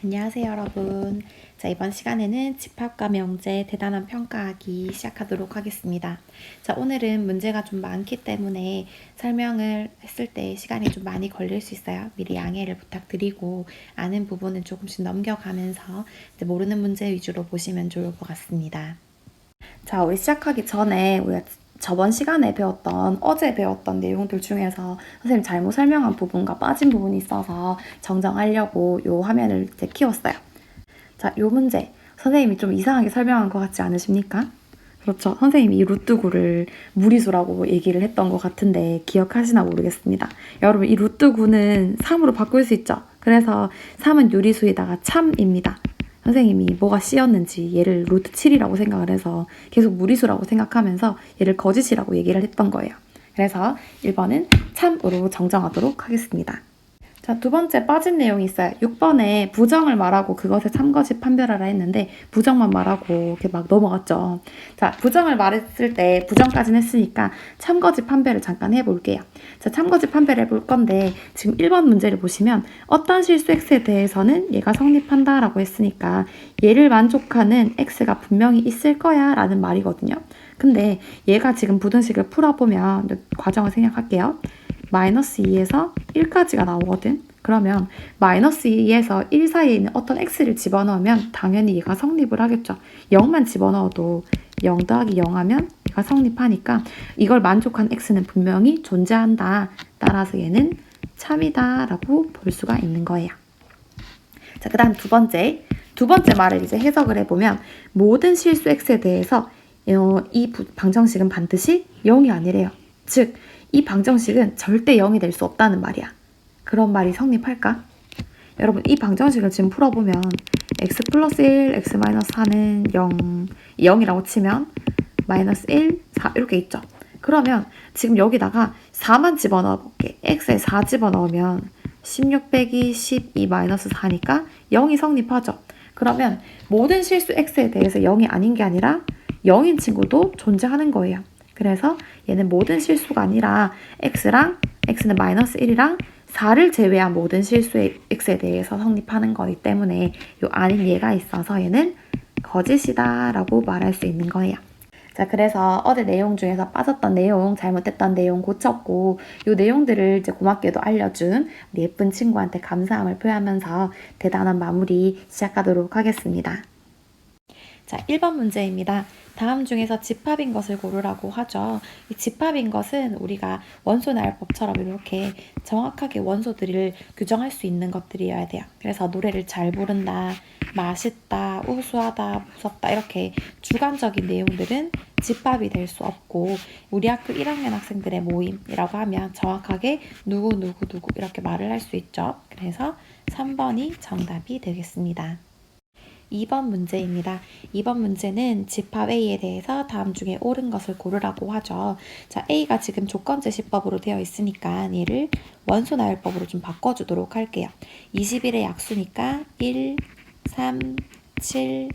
안녕하세요, 여러분. 자, 이번 시간에는 집합과 명제 대단한 평가하기 시작하도록 하겠습니다. 자, 오늘은 문제가 좀 많기 때문에 설명을 했을 때 시간이 좀 많이 걸릴 수 있어요. 미리 양해를 부탁드리고 아는 부분은 조금씩 넘겨가면서 모르는 문제 위주로 보시면 좋을 것 같습니다. 자, 우리 시작하기 전에 우리가 저번 시간에 어제 배웠던 내용들 중에서 선생님 잘못 설명한 부분과 빠진 부분이 있어서 정정하려고 요 화면을 이제 키웠어요. 자, 요 문제. 선생님이 좀 이상하게 설명한 것 같지 않으십니까? 그렇죠. 선생님이 이 루트9를 무리수라고 얘기를 했던 것 같은데 기억하시나 모르겠습니다. 여러분, 이 루트9는 3으로 바꿀 수 있죠. 그래서 3은 유리수에다가 참입니다. 선생님이 뭐가 C였는지 얘를 루트 7이라고 생각을 해서 계속 무리수라고 생각하면서 얘를 거짓이라고 얘기를 했던 거예요. 그래서 1번은 참으로 정정하도록 하겠습니다. 자, 두 번째 빠진 내용이 있어요. 6번에 부정을 말하고 그것에 참거짓 판별하라 했는데 부정만 말하고 이렇게 막 넘어갔죠. 자, 부정을 말했을 때 부정까지는 했으니까 참거짓 판별을 잠깐 해볼게요. 자, 참거짓 판별 해볼 건데 지금 1번 문제를 보시면 어떤 실수 x에 대해서는 얘가 성립한다 라고 했으니까 얘를 만족하는 x가 분명히 있을 거야 라는 말이거든요. 근데 얘가 지금 부등식을 풀어보면 과정을 생략할게요. 마이너스 2에서 1까지가 나오거든. 그러면 마이너스 2에서 1 사이에 있는 어떤 x를 집어넣으면 당연히 얘가 성립을 하겠죠. 0만 집어넣어도 0 더하기 0 하면 얘가 성립하니까 이걸 만족한 x는 분명히 존재한다. 따라서 얘는 참이다 라고 볼 수가 있는 거예요. 자, 그 다음 두 번째 말을 이제 해석을 해보면 모든 실수 x에 대해서 이 방정식은 반드시 0이 아니래요. 즉 이 방정식은 절대 0이 될 수 없다는 말이야. 그런 말이 성립할까? 여러분, 이 방정식을 지금 풀어보면 x 플러스 1, x 마이너스 4는 0이라고 치면 마이너스 1, 4 이렇게 있죠. 그러면 지금 여기다가 4만 집어넣어 볼게. x에 4 집어넣으면 16 빼기 12 마이너스 4니까 0이 성립하죠. 그러면 모든 실수 x에 대해서 0이 아닌 게 아니라 0인 친구도 존재하는 거예요. 그래서 얘는 모든 실수가 아니라 x는 마이너스 1이랑 4를 제외한 모든 실수의 x에 대해서 성립하는 거기 때문에 요 아닌 얘가 있어서 얘는 거짓이다 라고 말할 수 있는 거예요. 자, 그래서 어제 내용 중에서 빠졌던 내용, 잘못됐던 내용 고쳤고 요 내용들을 이제 고맙게도 알려준 우리 예쁜 친구한테 감사함을 표하면서 대단한 마무리 시작하도록 하겠습니다. 자, 1번 문제입니다. 다음 중에서 집합인 것을 고르라고 하죠. 이 집합인 것은 우리가 원소 나열법처럼 이렇게 정확하게 원소들을 규정할 수 있는 것들이어야 돼요. 그래서 노래를 잘 부른다, 맛있다, 우수하다, 무섭다 이렇게 주관적인 내용들은 집합이 될 수 없고 우리 학교 1학년 학생들의 모임이라고 하면 정확하게 누구 이렇게 말을 할 수 있죠. 그래서 3번이 정답이 되겠습니다. 2번 문제입니다. 2번 문제는 집합 A에 대해서 다음 중에 옳은 것을 고르라고 하죠. 자, A가 지금 조건제시법으로 되어 있으니까 얘를 원소 나열법으로 좀 바꿔주도록 할게요. 21의 약수니까 1, 3, 7,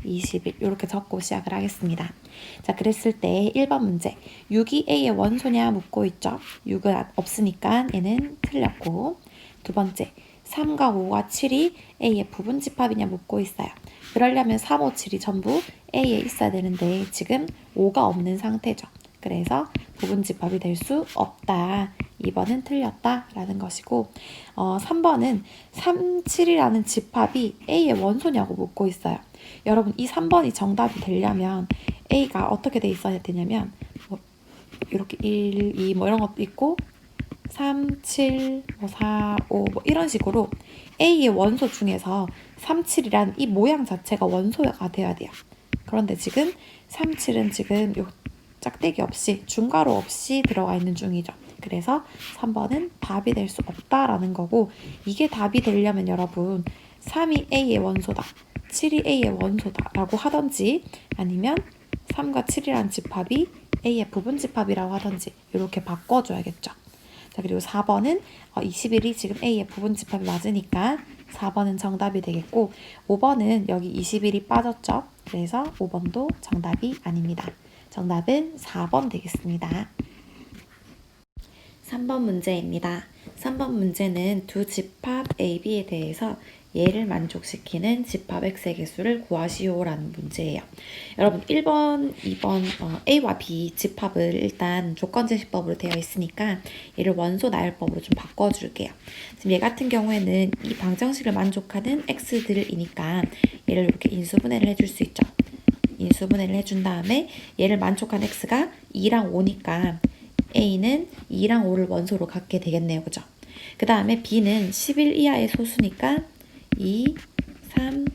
21 이렇게 적고 시작을 하겠습니다. 자, 그랬을 때 1번 문제 6이 A의 원소냐 묻고 있죠. 6은 없으니까 얘는 틀렸고 두 번째 3과 5와 7이 A의 부분집합이냐 묻고 있어요. 그러려면 3, 5, 7이 전부 A에 있어야 되는데 지금 5가 없는 상태죠. 그래서 부분집합이 될 수 없다. 2번은 틀렸다 라는 것이고 3번은 3, 7이라는 집합이 A의 원소냐고 묻고 있어요. 여러분, 이 3번이 정답이 되려면 A가 어떻게 돼 있어야 되냐면 이렇게 1, 2 이런 것도 있고 3, 7, 4, 5 이런 식으로 A의 원소 중에서 3, 7이란 이 모양 자체가 원소가 되어야 돼요. 그런데 지금 3, 7은 지금 요 짝대기 없이 중괄호 없이 들어가 있는 중이죠. 그래서 3번은 답이 될 수 없다라는 거고 이게 답이 되려면 여러분 3이 A의 원소다, 7이 A의 원소다 라고 하던지 아니면 3과 7이란 집합이 A의 부분집합이라고 하던지 이렇게 바꿔줘야겠죠. 자, 그리고 4번은 21이 지금 A의 부분집합이 맞으니까 4번은 정답이 되겠고 5번은 여기 21이 빠졌죠. 그래서 5번도 정답이 아닙니다. 정답은 4번 되겠습니다. 3번 문제입니다. 3번 문제는 두 집합 A, B에 대해서 얘를 만족시키는 집합 X의 개수를 구하시오라는 문제예요. 여러분 1번, 2번 A와 B 집합을 일단 조건제시법으로 되어 있으니까 얘를 원소 나열법으로 좀 바꿔줄게요. 지금 얘 같은 경우에는 이 방정식을 만족하는 X들이니까 얘를 이렇게 인수분해를 해줄 수 있죠. 인수분해를 해준 다음에 얘를 만족한 X가 2랑 5니까 A는 2랑 5를 원소로 갖게 되겠네요. 그죠? 그 다음에 B는 11 이하의 소수니까 2, 3,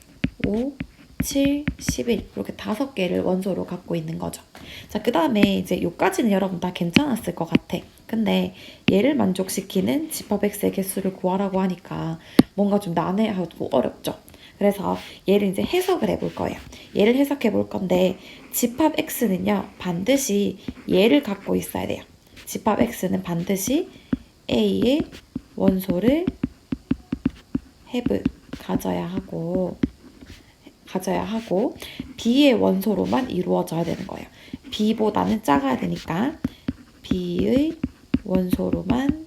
5, 7, 11 이렇게 5개를 원소로 갖고 있는 거죠. 자, 그 다음에 이제 요까지는 여러분 다 괜찮았을 것 같아. 근데 얘를 만족시키는 집합 X의 개수를 구하라고 하니까 뭔가 좀 난해하고 어렵죠. 그래서 얘를 이제 해석을 해볼 거예요. 얘를 해석해 볼 건데 집합 X는요 반드시 얘를 갖고 있어야 돼요. 집합 X는 반드시 A의 원소를 have 가져야 하고 B의 원소로만 이루어져야 되는 거예요. B보다는 작아야 되니까 B의 원소로만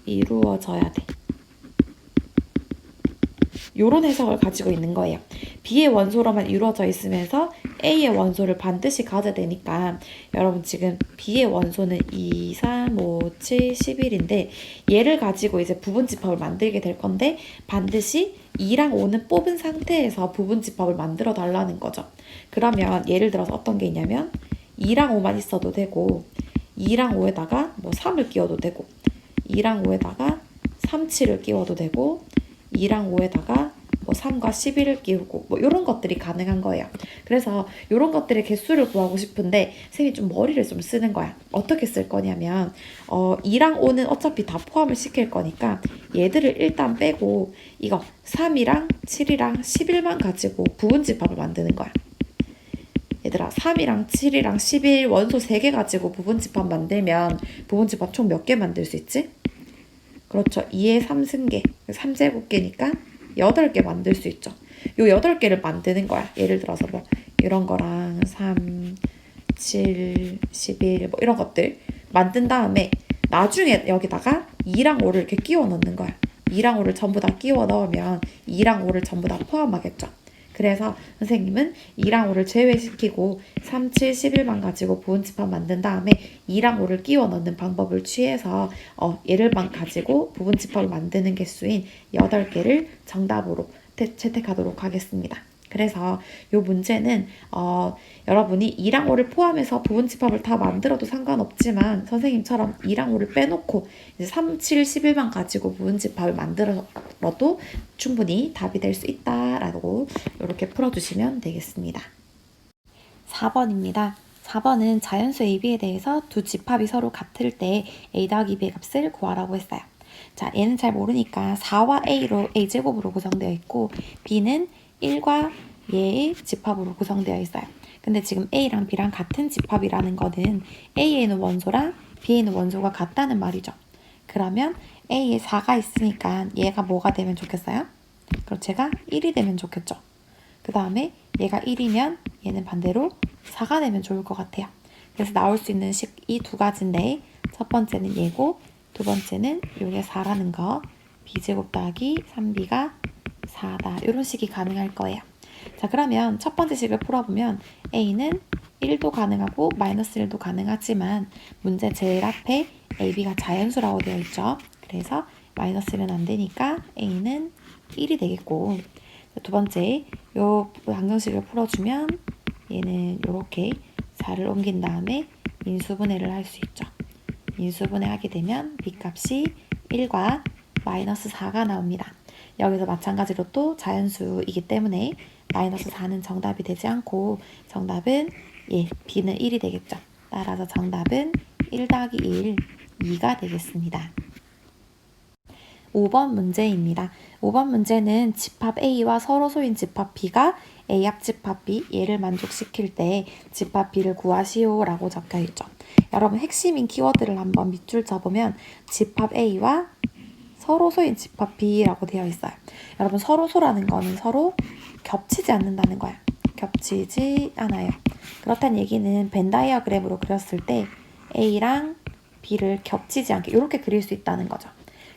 이루어져야 돼. 요런 해석을 가지고 있는 거예요. B의 원소로만 이루어져 있으면서 A의 원소를 반드시 가져야 되니까 여러분 지금 B의 원소는 2, 3, 5, 7, 11인데 얘를 가지고 이제 부분집합을 만들게 될 건데 반드시 2랑 5는 뽑은 상태에서 부분집합을 만들어 달라는 거죠. 그러면 예를 들어서 어떤 게 있냐면 2랑 5만 있어도 되고 2랑 5에다가 뭐 3을 끼워도 되고 2랑 5에다가 3, 7을 끼워도 되고 2랑 5에다가 뭐 3과 11을 끼우고 뭐 이런 것들이 가능한 거예요. 그래서 이런 것들의 개수를 구하고 싶은데 쌤이 좀 머리를 좀 쓰는 거야. 어떻게 쓸 거냐면 2랑 5는 어차피 다 포함을 시킬 거니까 얘들을 일단 빼고 이거 3이랑 7이랑 11만 가지고 부분집합을 만드는 거야. 얘들아 3이랑 7이랑 11 원소 3개 가지고 부분집합 만들면 부분집합 총 몇 개 만들 수 있지? 그렇죠. 2의 3승계, 3제곱계니까 8개 만들 수 있죠. 요 8개를 만드는 거야. 예를 들어서 뭐 이런 거랑 3, 7, 11 뭐 이런 것들 만든 다음에 나중에 여기다가 2랑 5를 이렇게 끼워 넣는 거야. 2랑 5를 전부 다 끼워 넣으면 2랑 5를 전부 다 포함하겠죠. 그래서 선생님은 2랑 5를 제외시키고 3, 7, 11만 가지고 부분집합 만든 다음에 2랑 5를 끼워 넣는 방법을 취해서 얘를만 가지고 부분집합을 만드는 개수인 8개를 정답으로 채택하도록 하겠습니다. 그래서 이 문제는 여러분이 2랑 5를 포함해서 부분집합을 다 만들어도 상관없지만 선생님처럼 2랑 5를 빼놓고 이제 3, 7, 11만 가지고 부분집합을 만들어도 충분히 답이 될 수 있다라고 이렇게 풀어주시면 되겠습니다. 4번입니다. 4번은 자연수 AB에 대해서 두 집합이 서로 같을 때 A 더하기 B의 값을 구하라고 했어요. 자, 얘는 잘 모르니까 4와 A로 A제곱으로 구성되어 있고 B는 1과 얘의 집합으로 구성되어 있어요. 근데 지금 A랑 B랑 같은 집합이라는 거는 A에는 원소랑 B에는 원소가 같다는 말이죠. 그러면 A에 4가 있으니까 얘가 뭐가 되면 좋겠어요? 그럼 제가 1이 되면 좋겠죠. 그 다음에 얘가 1이면 얘는 반대로 4가 되면 좋을 것 같아요. 그래서 나올 수 있는 식 이 두 가지인데 첫 번째는 얘고 두 번째는 요게 4라는 거 B제곱 더하기 3B가 4다. 이런 식이 가능할 거예요. 자, 그러면 첫 번째 식을 풀어보면 A는 1도 가능하고 마이너스 1도 가능하지만 문제 제일 앞에 AB가 자연수라고 되어 있죠. 그래서 마이너스 1은 안 되니까 A는 1이 되겠고 두 번째 요 방정식을 풀어주면 얘는 이렇게 4를 옮긴 다음에 인수분해를 할 수 있죠. 인수분해 하게 되면 B값이 1과 마이너스 4가 나옵니다. 여기서 마찬가지로 또 자연수이기 때문에 마이너스 4는 정답이 되지 않고 정답은 B는 1이 되겠죠. 따라서 정답은 1 더하기 1, 2가 되겠습니다. 5번 문제입니다. 5번 문제는 집합 A와 서로소인 집합 B가 A 합집합 B 얘를 만족시킬 때 집합 B를 구하시오 라고 적혀있죠. 여러분 핵심인 키워드를 한번 밑줄 쳐보면 집합 A와 서로소인 집합 B라고 되어 있어요. 여러분 서로소라는 거는 서로 겹치지 않는다는 거야. 겹치지 않아요. 그렇다는 얘기는 벤 다이어그램으로 그렸을 때 A랑 B를 겹치지 않게 이렇게 그릴 수 있다는 거죠.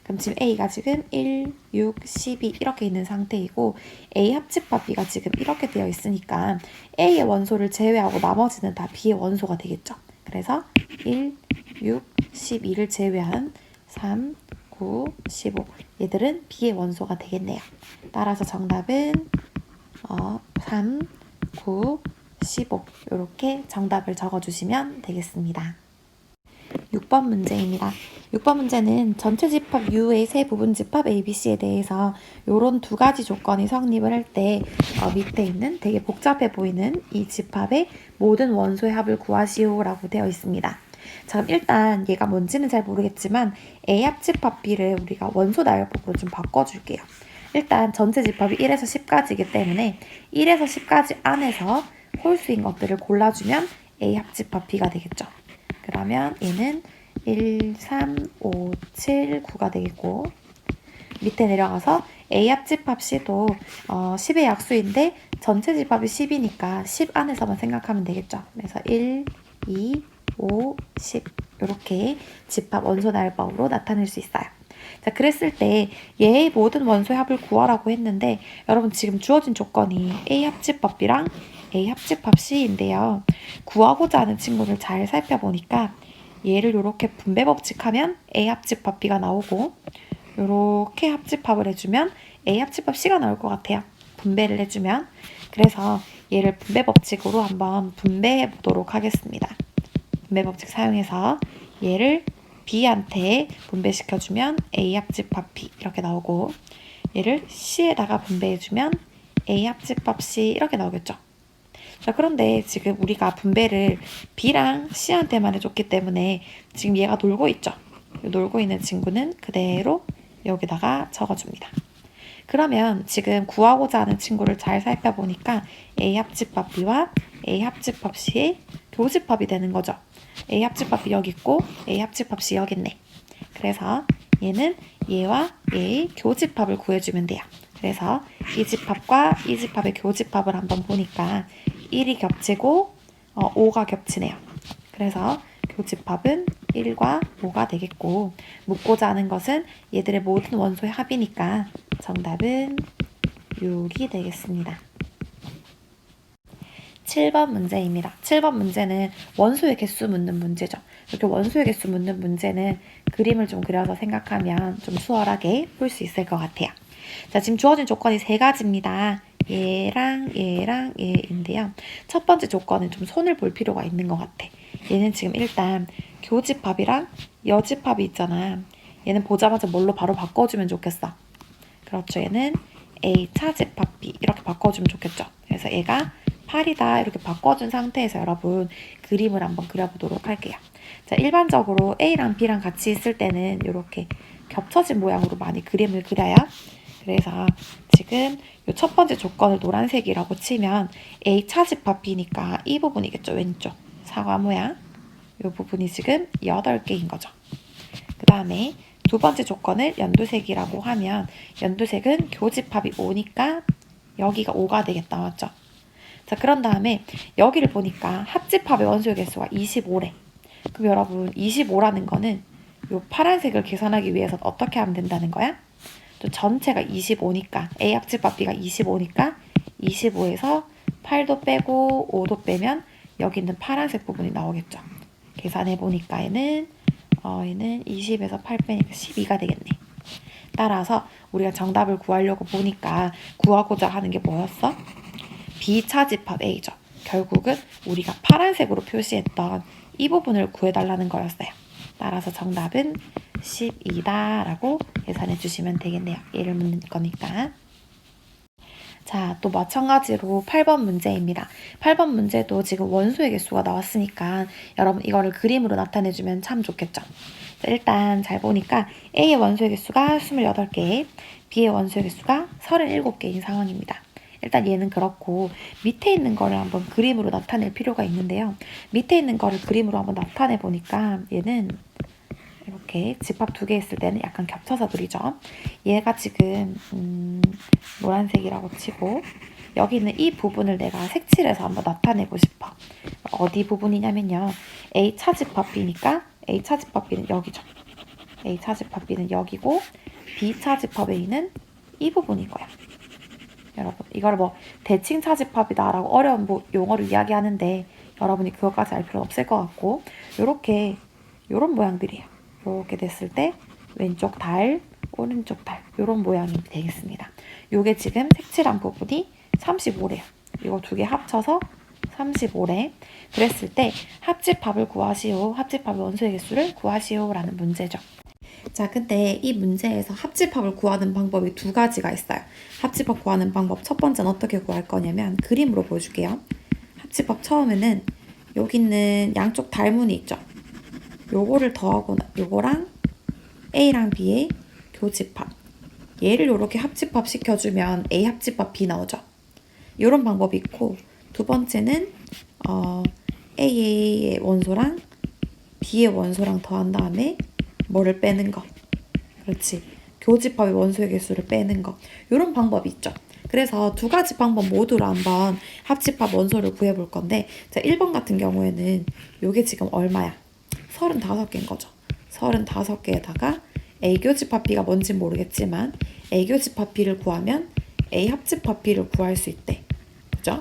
그럼 지금 A가 지금 1, 6, 12 이렇게 있는 상태이고 A 합집합 B가 지금 이렇게 되어 있으니까 A의 원소를 제외하고 나머지는 다 B의 원소가 되겠죠. 그래서 1, 6, 12를 제외한 3, 9, 15 얘들은 B의 원소가 되겠네요. 따라서 정답은 3, 9, 15 이렇게 정답을 적어주시면 되겠습니다. 6번 문제입니다. 6번 문제는 전체 집합 U의 세 부분 집합 ABC에 대해서 이런 두 가지 조건이 성립을 할 때 밑에 있는 되게 복잡해 보이는 이 집합의 모든 원소의 합을 구하시오 라고 되어 있습니다. 자, 그럼 일단 얘가 뭔지는 잘 모르겠지만 A 합집합 B를 우리가 원소 나열법으로 좀 바꿔줄게요. 일단 전체 집합이 1에서 10까지이기 때문에 1에서 10까지 안에서 홀수인 것들을 골라주면 A 합집합 B가 되겠죠. 그러면 얘는 1, 3, 5, 7, 9가 되겠고 밑에 내려가서 A 합집합 C도 10의 약수인데 전체 집합이 10이니까 10 안에서만 생각하면 되겠죠. 그래서 1, 2, 5, 10 이렇게 집합 원소 나열법으로 나타낼 수 있어요. 자, 그랬을 때 얘의 모든 원소의 합을 구하라고 했는데 여러분 지금 주어진 조건이 A 합집합 B랑 A 합집합 C인데요. 구하고자 하는 친구를 잘 살펴보니까 얘를 이렇게 분배 법칙하면 A 합집합 B가 나오고 이렇게 합집합을 해주면 A 합집합 C가 나올 것 같아요. 분배를 해주면. 그래서 얘를 분배 법칙으로 한번 분배해 보도록 하겠습니다. 분배 법칙 사용해서 얘를 B한테 분배시켜주면 A 합집합 B 이렇게 나오고 얘를 C에다가 분배해주면 A 합집합 C 이렇게 나오겠죠. 자, 그런데 지금 우리가 분배를 B랑 C한테만 해줬기 때문에 지금 얘가 놀고 있죠. 놀고 있는 친구는 그대로 여기다가 적어줍니다. 그러면 지금 구하고자 하는 친구를 잘 살펴보니까 A 합집합 B와 A 합집합 C의 교집합이 되는 거죠. A 합집합 B 여기 있고 A 합집합 C 여기 있네. 그래서 얘는 얘와 얘의 교집합을 구해주면 돼요. 그래서 이 집합과 이 집합의 교집합을 한번 보니까 1이 겹치고 5가 겹치네요. 그래서 교집합은 1과 5가 되겠고 묻고자 하는 것은 얘들의 모든 원소의 합이니까 정답은 6이 되겠습니다. 7번 문제입니다. 7번 문제는 원소의 개수 묻는 문제죠. 이렇게 원소의 개수 묻는 문제는 그림을 좀 그려서 생각하면 좀 수월하게 풀 수 있을 것 같아요. 자, 지금 주어진 조건이 세 가지입니다. 얘랑 얘인데요. 첫 번째 조건은 좀 손을 볼 필요가 있는 것 같아. 얘는 지금 일단 교집합이랑 여집합이 있잖아. 얘는 보자마자 뭘로 바로 바꿔주면 좋겠어. 그렇죠. 얘는 A 차집합 B 이렇게 바꿔주면 좋겠죠. 그래서 얘가 8이다 이렇게 바꿔준 상태에서 여러분 그림을 한번 그려보도록 할게요. 자, 일반적으로 A랑 B랑 같이 있을 때는 이렇게 겹쳐진 모양으로 많이 그림을 그려요. 그래서 지금 이 첫 번째 조건을 노란색이라고 치면 A 차집합 B니까 이 부분이겠죠. 왼쪽 사과 모양 이 부분이 지금 8개인 거죠. 그 다음에 두 번째 조건을 연두색이라고 하면 연두색은 교집합이 5니까 여기가 5가 되겠다. 맞죠? 자, 그런 다음에 여기를 보니까 합집합의 원소의 개수가 25래. 그럼 여러분 25라는 거는 이 파란색을 계산하기 위해서 어떻게 하면 된다는 거야? 또 전체가 25니까 A 합집합 B가 25니까 25에서 8도 빼고 5도 빼면 여기 있는 파란색 부분이 나오겠죠. 계산해 보니까 얘는 20에서 8 빼니까 12가 되겠네. 따라서 우리가 정답을 구하려고 보니까 구하고자 하는 게 뭐였어? B차집합 A죠. 결국은 우리가 파란색으로 표시했던 이 부분을 구해달라는 거였어요. 따라서 정답은 12다 라고 계산해 주시면 되겠네요. 얘를 묻는 거니까. 자, 또 마찬가지로 8번 문제입니다. 8번 문제도 지금 원소의 개수가 나왔으니까 여러분 이거를 그림으로 나타내주면 참 좋겠죠. 자, 일단 잘 보니까 A의 원소의 개수가 28개, B의 원소의 개수가 37개인 상황입니다. 일단 얘는 그렇고 밑에 있는 거를 한번 그림으로 나타낼 필요가 있는데요. 밑에 있는 거를 그림으로 한번 나타내 보니까 얘는 이렇게 집합 두 개 있을 때는 약간 겹쳐서 그리죠. 얘가 지금 노란색이라고 치고 여기 있는 이 부분을 내가 색칠해서 한번 나타내고 싶어. 어디 부분이냐면요. A 차집합 B니까 A 차집합 B는 여기죠. A 차집합 B는 여기고 B 차집합 A는 이 부분인 거야. 여러분 이걸 뭐 대칭 차집합이다라고 어려운 뭐 용어를 이야기하는데 여러분이 그것까지 알 필요는 없을 것 같고 요런 모양들이에요. 요렇게 됐을 때 왼쪽 달, 오른쪽 달 요런 모양이 되겠습니다. 요게 지금 색칠한 부분이 35래요. 이거 두 개 합쳐서 35래. 그랬을 때 합집합을 구하시오. 합집합의 원소의 개수를 구하시오 라는 문제죠. 자, 근데 이 문제에서 합집합을 구하는 방법이 두 가지가 있어요. 합집합 구하는 방법 첫 번째는 어떻게 구할 거냐면 그림으로 보여줄게요. 합집합 처음에는 여기 있는 양쪽 달문이 있죠. 요거를 더하고 요거랑 A랑 B의 교집합. 얘를 이렇게 합집합 시켜주면 A 합집합 B 나오죠. 이런 방법이 있고 두 번째는 A의 원소랑 B의 원소랑 더한 다음에 뭐를 빼는 거. 그렇지. 교집합의 원소의 개수를 빼는 거. 이런 방법이 있죠. 그래서 두 가지 방법 모두로 한번 합집합 원소를 구해볼 건데 자, 1번 같은 경우에는 이게 지금 얼마야? 35개인 거죠. 35개에다가 A 교집합 B가 뭔지 모르겠지만 A 교집합 B를 구하면 A 합집합 B를 구할 수 있대. 그죠?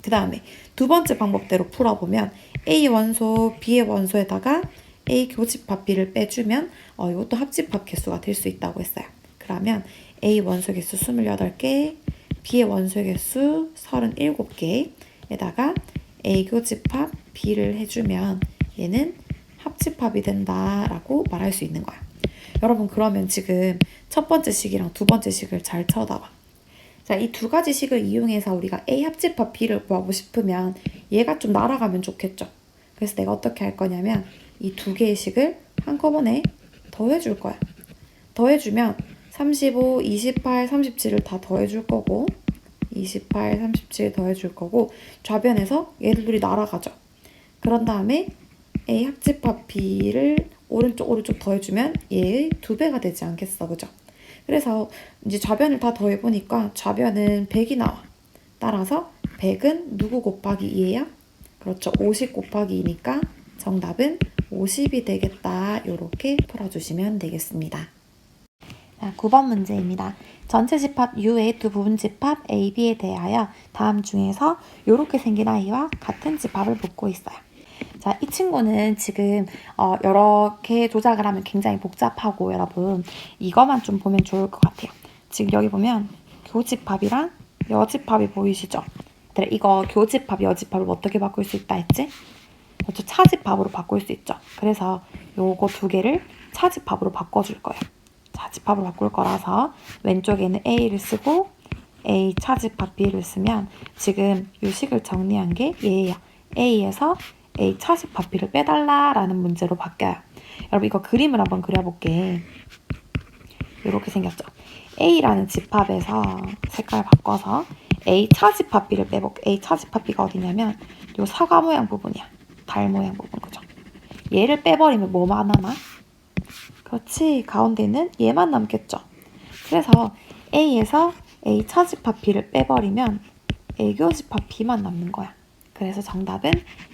그 다음에 두 번째 방법대로 풀어보면 A 원소, B의 원소에다가 A 교집합 B를 빼주면 이것도 합집합 개수가 될 수 있다고 했어요. 그러면 A 원소 개수 28개, B의 원소 개수 37개에다가 A 교집합 B를 해주면 얘는 합집합이 된다라고 말할 수 있는 거야. 여러분 그러면 지금 첫 번째 식이랑 두 번째 식을 잘 쳐다봐. 자, 이 두 가지 식을 이용해서 우리가 A 합집합 B를 구하고 싶으면 얘가 좀 날아가면 좋겠죠. 그래서 내가 어떻게 할 거냐면 이 두 개의 식을 한꺼번에 더해줄 거야. 더해주면 35, 28, 37을 다 더해줄 거고 28, 37 더해줄 거고 좌변에서 얘들 둘이 날아가죠. 그런 다음에 A 합집합 B를 오른쪽 더해주면 얘의 2배가 되지 않겠어. 그죠? 그래서 이제 좌변을 다 더해보니까 좌변은 100이 나와. 따라서 100은 누구 곱하기 2예요? 그렇죠. 50 곱하기 2니까 정답은 50이 되겠다. 이렇게 풀어주시면 되겠습니다. 9번 문제입니다. 전체 집합 U의 두 부분 집합 A, B에 대하여 다음 중에서 이렇게 생긴 아이와 같은 집합을 묻고 있어요. 자, 이 친구는 지금 여러 개 조작을 하면 굉장히 복잡하고 여러분 이거만 좀 보면 좋을 것 같아요. 지금 여기 보면 교집합이랑 여집합이 보이시죠? 이거 교집합, 여집합을 어떻게 바꿀 수 있다 했지? 그렇죠. 차집합으로 바꿀 수 있죠. 그래서 요거 두 개를 차집합으로 바꿔줄 거예요. 차집합으로 바꿀 거라서 왼쪽에는 A를 쓰고 A 차집합 B를 쓰면 지금 요 식을 정리한 게 얘예요. A에서 A 차집합 B를 빼달라라는 문제로 바뀌어요. 여러분 이거 그림을 한번 그려볼게. 이렇게 생겼죠. A라는 집합에서 색깔 바꿔서 A 차집합 B를 빼볼게. A 차집합 B가 어디냐면 요 사과 모양 부분이야. 달 모양 부분, 그죠? 얘를 빼버리면 뭐만 남아? 그렇지, 가운데는 얘만 남겠죠. 그래서 A에서 A 차집합 B를 빼버리면 A 교집합 B만 남는 거야. 그래서 정답은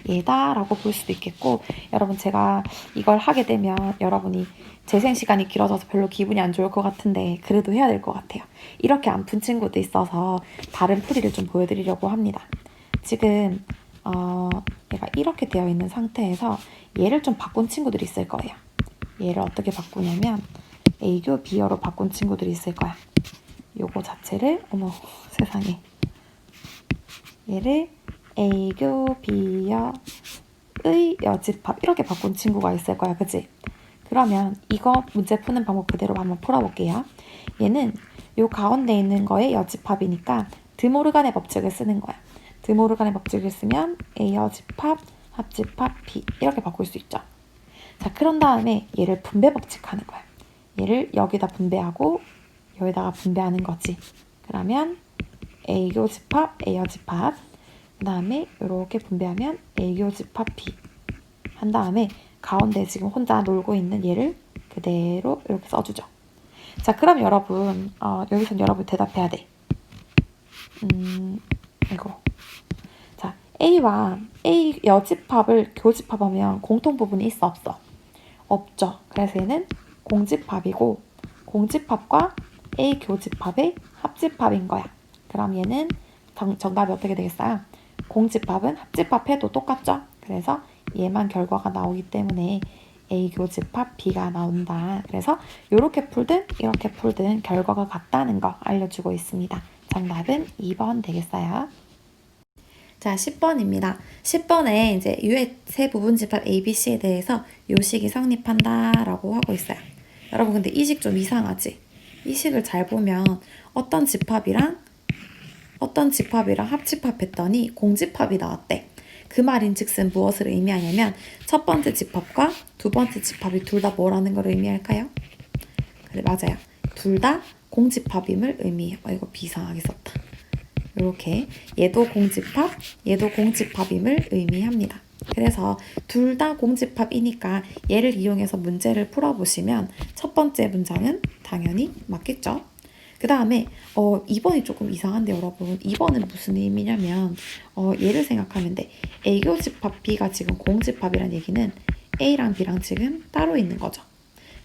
얘다라고 볼 수도 있겠고 여러분 제가 이걸 하게 되면 여러분이 재생 시간이 길어져서 별로 기분이 안 좋을 것 같은데 그래도 해야 될 것 같아요. 이렇게 안 푼 친구도 있어서 다른 풀이를 좀 보여드리려고 합니다. 지금 얘가 이렇게 되어 있는 상태에서 얘를 좀 바꾼 친구들이 있을 거예요. 얘를 어떻게 바꾸냐면 A교 B여로 바꾼 친구들이 있을 거야. 요거 자체를 어머 세상에 얘를 A교 B여의 여집합 이렇게 바꾼 친구가 있을 거야. 그치? 그러면 이거 문제 푸는 방법 그대로 한번 풀어볼게요. 얘는 요 가운데 있는 거의 여집합이니까 드모르간의 법칙을 쓰는 거야. 드모르간의 법칙을 쓰면 A 여집합, 합집합, B 이렇게 바꿀 수 있죠. 자, 그런 다음에 얘를 분배 법칙하는 거야. 얘를 여기다 분배하고 여기다가 분배하는 거지. 그러면 A 교집합, A 여집합 그 다음에 이렇게 분배하면 A 교집합 B 한 다음에 가운데 지금 혼자 놀고 있는 얘를 그대로 이렇게 써주죠. 자, 그럼 여러분 여기선 여러분 대답해야 돼. 이거 자, A와 A 여집합을 교집합하면 공통 부분이 있어 없어? 없죠. 그래서 얘는 공집합이고 공집합과 A 교집합의 합집합인 거야. 그럼 얘는 정답이 어떻게 되겠어요? 공집합은 합집합해도 똑같죠? 그래서 얘만 결과가 나오기 때문에 A 교집합 B가 나온다. 그래서 이렇게 풀든 이렇게 풀든 결과가 같다는 거 알려주고 있습니다. 정답은 2번 되겠어요. 자, 10번입니다. 10번에 이제 U의 세 부분집합 ABC에 대해서 요 식이 성립한다라고 하고 있어요. 여러분 근데 이 식 좀 이상하지? 이 식을 잘 보면 어떤 집합이랑 합집합했더니 공집합이 나왔대. 그 말인즉슨 무엇을 의미하냐면 첫 번째 집합과 두 번째 집합이 둘 다 뭐라는 걸 의미할까요? 그래, 맞아요. 둘 다 공집합임을 의미해요. 이거 비상하게 썼다. 이렇게 얘도 공집합임을 의미합니다. 그래서 둘 다 공집합이니까 얘를 이용해서 문제를 풀어보시면 첫 번째 문장은 당연히 맞겠죠. 그 다음에 2번이 조금 이상한데 여러분, 2번은 무슨 의미냐면 얘를 생각하면 돼. A교집합 B가 지금 공집합이란 얘기는 A랑 B랑 지금 따로 있는 거죠.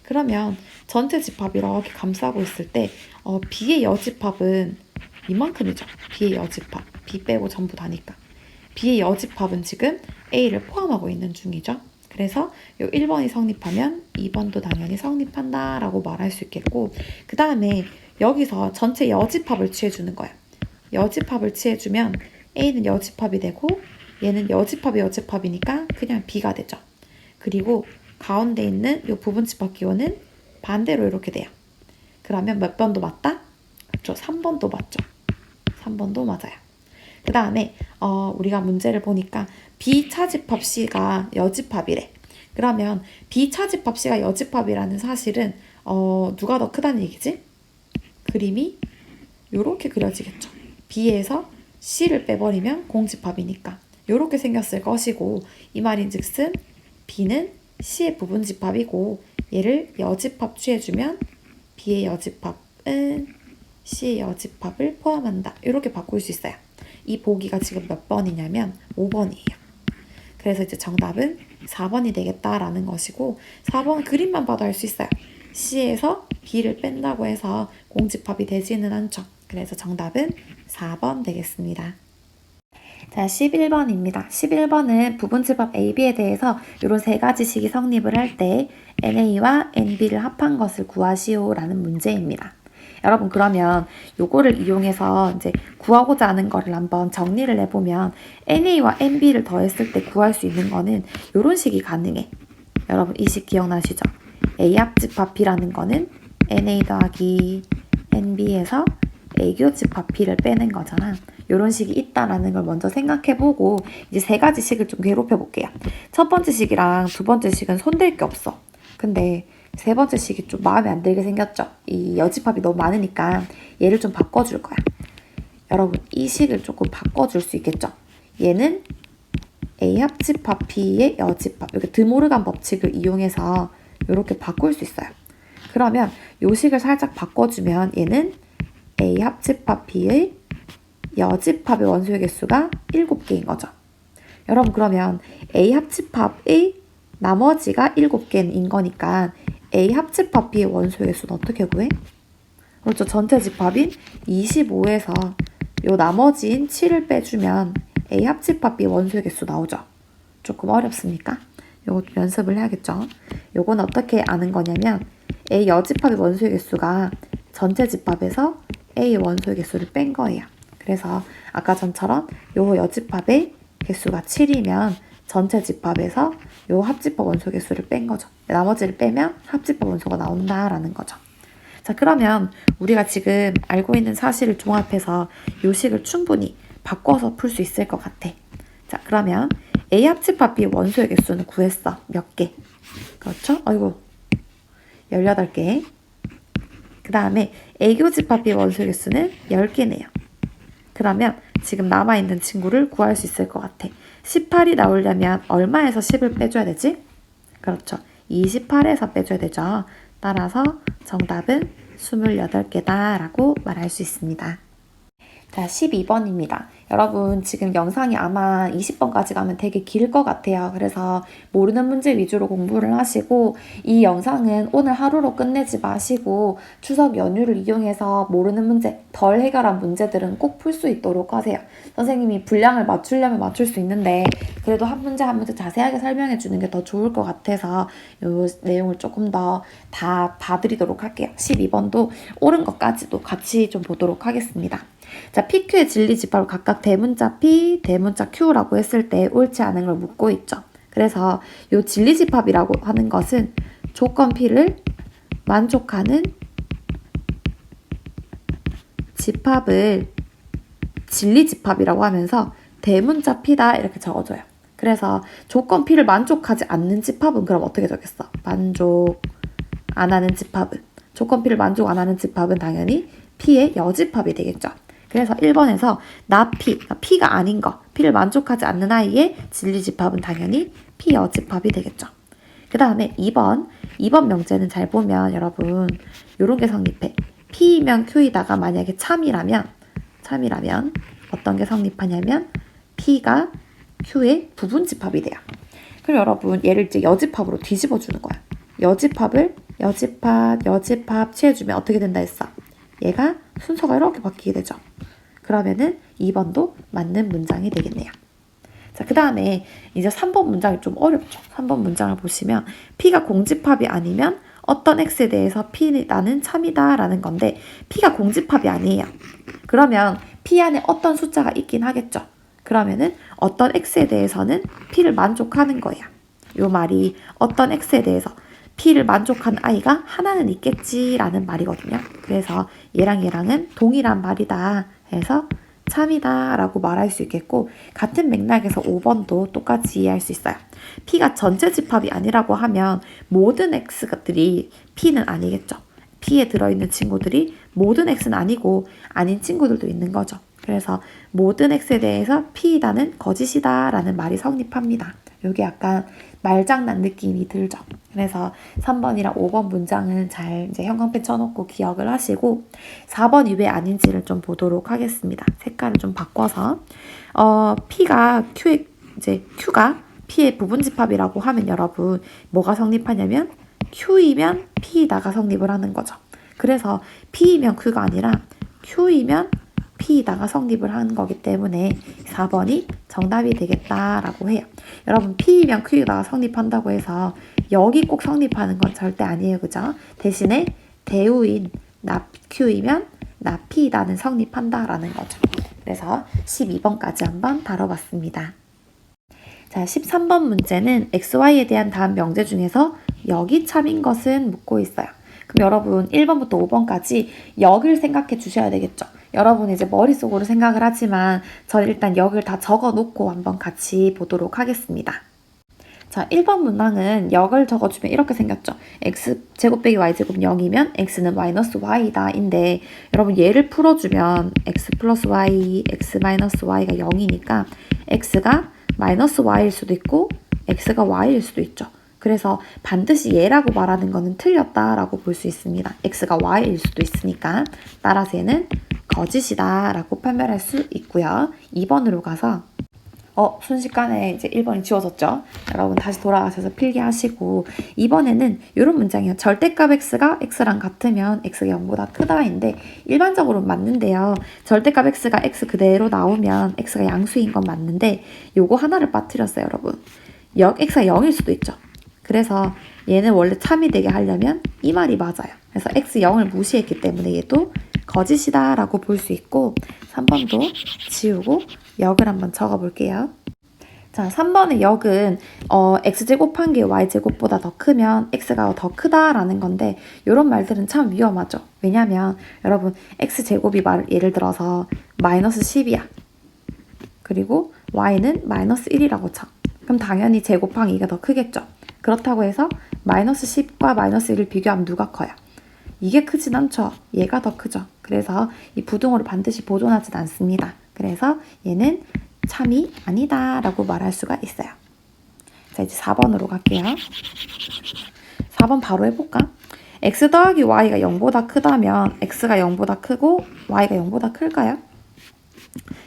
그러면 전체 집합 이렇게 감싸고 있을 때 B의 여집합은 이만큼이죠. B의 여집합. B 빼고 전부 다니까. B의 여집합은 지금 A를 포함하고 있는 중이죠. 그래서 요 1번이 성립하면 2번도 당연히 성립한다라고 말할 수 있겠고, 그 다음에 여기서 전체 여집합을 취해주는 거예요. 여집합을 취해주면 A는 여집합이 되고 얘는 여집합의 여집합이니까 그냥 B가 되죠. 그리고 가운데 있는 요 부분집합 기호는 반대로 이렇게 돼요. 그러면 몇 번도 맞다? 그렇죠. 3번도 맞죠. 3번도 맞아요. 그 다음에 우리가 문제를 보니까 B차집합 C가 여집합이래. 그러면 B차집합 C가 여집합이라는 사실은 누가 더 크다는 얘기지? 그림이 이렇게 그려지겠죠. B에서 C를 빼버리면 공집합이니까 이렇게 생겼을 것이고, 이 말인즉슨 B는 C의 부분집합이고 얘를 여집합 취해주면 B의 여집합은 C의 여집합을 포함한다. 이렇게 바꿀 수 있어요. 이 보기가 지금 몇 번이냐면 5번이에요. 그래서 이제 정답은 4번이 되겠다라는 것이고, 4번 그림만 봐도 알 수 있어요. C에서 B를 뺀다고 해서 공집합이 되지는 않죠. 그래서 정답은 4번 되겠습니다. 자, 11번입니다. 11번은 부분집합 AB에 대해서 이런 세 가지 식이 성립을 할 때 NA와 NB를 합한 것을 구하시오라는 문제입니다. 여러분, 그러면 요거를 이용해서 이제 구하고자 하는 거를 한번 정리를 해보면 NA와 NB를 더했을 때 구할 수 있는 거는 요런 식이 가능해. 여러분, 이 식 기억나시죠? A 합집합 B라는 거는 NA 더하기 NB에서 A 교집합 B를 빼는 거잖아. 이런 식이 있다라는 걸 먼저 생각해보고 이제 세 가지 식을 좀 괴롭혀볼게요. 첫 번째 식이랑 두 번째 식은 손댈 게 없어. 근데 세 번째 식이 좀 마음에 안 들게 생겼죠. 이 여집합이 너무 많으니까 얘를 좀 바꿔줄 거야. 여러분, 이 식을 조금 바꿔줄 수 있겠죠. 얘는 A 합집합 B의 여집합, 이렇게 드모르간 법칙을 이용해서 이렇게 바꿀 수 있어요. 그러면 이 식을 살짝 바꿔주면 얘는 A 합집합 B의 여집합의 원소의 개수가 7개인 거죠. 여러분, 그러면 A 합집합의 나머지가 7개인 거니까 A 합집합 B의 원소의 개수는 어떻게 구해? 그렇죠. 전체 집합인 25에서 요 나머지인 7을 빼주면 A 합집합 B의 원소의 개수 나오죠. 조금 어렵습니까? 요거 연습을 해야겠죠. 요건 어떻게 아는 거냐면 A 여집합의 원소의 개수가 전체 집합에서 A의 원소의 개수를 뺀 거예요. 그래서 아까 전처럼 요 여집합의 개수가 7이면 전체 집합에서 요 합집합 원소 개수를 뺀 거죠. 나머지를 빼면 합집합 원소가 나온다라는 거죠. 자, 그러면 우리가 지금 알고 있는 사실을 종합해서 요 식을 충분히 바꿔서 풀 수 있을 것 같아. 자, 그러면 A 합집합 B 원소의 개수는 구했어. 몇 개? 그렇죠? 아이고, 18개. 그 다음에 A 교집합 B 원소의 개수는 10개네요. 그러면 지금 남아있는 친구를 구할 수 있을 것 같아. 18이 나오려면 얼마에서 10을 빼줘야 되지? 그렇죠. 28에서 빼줘야 되죠. 따라서 정답은 28개다 라고 말할 수 있습니다. 자, 12번입니다. 여러분, 지금 영상이 아마 20번까지 가면 되게 길 것 같아요. 그래서 모르는 문제 위주로 공부를 하시고, 이 영상은 오늘 하루로 끝내지 마시고, 추석 연휴를 이용해서 모르는 문제, 덜 해결한 문제들은 꼭 풀 수 있도록 하세요. 선생님이 분량을 맞추려면 맞출 수 있는데, 그래도 한 문제 한 문제 자세하게 설명해 주는 게 더 좋을 것 같아서, 이 내용을 조금 더 다 봐드리도록 할게요. 12번도 옳은 것까지도 같이 좀 보도록 하겠습니다. 자, PQ의 진리집합을 각각 대문자 P, 대문자 Q라고 했을 때 옳지 않은 걸 묻고 있죠. 그래서 이 진리집합이라고 하는 것은 조건 P를 만족하는 집합을 진리집합이라고 하면서 대문자 P다 이렇게 적어줘요. 그래서 조건 P를 만족하지 않는 집합은 그럼 어떻게 적겠어? 만족 안 하는 집합은, 조건 P를 만족 안 하는 집합은 당연히 P의 여집합이 되겠죠. 그래서 1번에서 나 P, P가 아닌 거, P를 만족하지 않는 아이의 진리집합은 당연히 P 여집합이 되겠죠. 그 다음에 2번 명제는 잘 보면 여러분 요런 게 성립해. P이면 Q이다가 만약에 참이라면 어떤 게 성립하냐면 P가 Q의 부분집합이 돼요. 그럼 여러분 얘를 이제 여집합으로 뒤집어 주는 거야. 여집합을 여집합 취해주면 어떻게 된다 했어? 얘가 순서가 이렇게 바뀌게 되죠. 그러면은 2번도 맞는 문장이 되겠네요. 자, 그 다음에 이제 3번 문장이 좀 어렵죠. 3번 문장을 보시면 P가 공집합이 아니면 어떤 X에 대해서 P는 참이다 라는 건데 P가 공집합이 아니에요. 그러면 P 안에 어떤 숫자가 있긴 하겠죠. 그러면은 어떤 X에 대해서는 P를 만족하는 거야. 요 말이 어떤 X에 대해서 P를 만족한 아이가 하나는 있겠지라는 말이거든요. 그래서 얘랑은 동일한 말이다 해서 참이다 라고 말할 수 있겠고, 같은 맥락에서 5번도 똑같이 이해할 수 있어요. P가 전체 집합이 아니라고 하면 모든 X들이 P는 아니겠죠. P에 들어있는 친구들이 모든 X는 아니고 아닌 친구들도 있는 거죠. 그래서 모든 X에 대해서 P이다는 거짓이다 라는 말이 성립합니다. 이게 약간 말장난 느낌이 들죠. 그래서 3번이랑 5번 문장은 잘 이제 형광펜 쳐놓고 기억을 하시고 4번이 왜 아닌지를 좀 보도록 하겠습니다. 색깔을 좀 바꿔서 P가 Q가 P의 부분집합이라고 하면 여러분 뭐가 성립하냐면 Q이면 P다가 성립을 하는 거죠. 그래서 P이면 Q가 아니라 Q이면 P다가 성립을 하는 거기 때문에 4번이 정답이 되겠다라고 해요. 여러분 P이면 Q가 성립한다고 해서 여기 꼭 성립하는 건 절대 아니에요. 그죠? 대신에 대우인 나 Q이면 나 P다는 성립한다라는 거죠. 그래서 12번까지 한번 다뤄봤습니다. 자, 13번 문제는 XY에 대한 다음 명제 중에서 여기 참인 것은 묻고 있어요. 그럼 여러분 1번부터 5번까지 역을 생각해 주셔야 되겠죠. 여러분 이제 머릿속으로 생각을 하지만 저는 일단 역을 다 적어 놓고 한번 같이 보도록 하겠습니다. 자, 1번 문항은 역을 적어주면 이렇게 생겼죠. x제곱 빼기 y제곱 0이면 x는 마이너스 y다 인데 여러분 얘를 풀어주면 x 플러스 y, x 마이너스 y가 0이니까 x가 마이너스 y일 수도 있고 x가 y일 수도 있죠. 그래서 반드시 얘라고 말하는 거는 틀렸다라고 볼 수 있습니다. x가 y일 수도 있으니까 따라서 얘는 거짓이다 라고 판별할 수 있고요. 2번으로 가서 순식간에 이제 1번이 지워졌죠. 여러분 다시 돌아가셔서 필기하시고 2번에는 이런 문장이에요. 절대값 x가 x랑 같으면 x가 0보다 크다인데 일반적으로 맞는데요. 절대값 x가 x 그대로 나오면 x가 양수인 건 맞는데 요거 하나를 빠뜨렸어요. 여러분. x가 0일 수도 있죠. 그래서 얘는 원래 참이 되게 하려면 이 말이 맞아요. 그래서 x 0을 무시했기 때문에 얘도 거짓이다 라고 볼 수 있고 3번도 지우고 역을 한번 적어볼게요. 자, 3번의 역은 x제곱한 게 y제곱보다 더 크면 x가 더 크다라는 건데 이런 말들은 참 위험하죠. 왜냐면 여러분 x제곱이 예를 들어서 마이너스 10이야. 그리고 y는 마이너스 1이라고 쳐. 그럼 당연히 제곱한 2가 더 크겠죠. 그렇다고 해서 마이너스 10과 마이너스 1을 비교하면 누가 커요? 이게 크진 않죠. 얘가 더 크죠. 그래서 이 부등호를 반드시 보존하진 않습니다. 그래서 얘는 참이 아니다 라고 말할 수가 있어요. 자, 이제 4번으로 갈게요. 4번 바로 해볼까? x 더하기 y가 0보다 크다면 x가 0보다 크고 y가 0보다 클까요?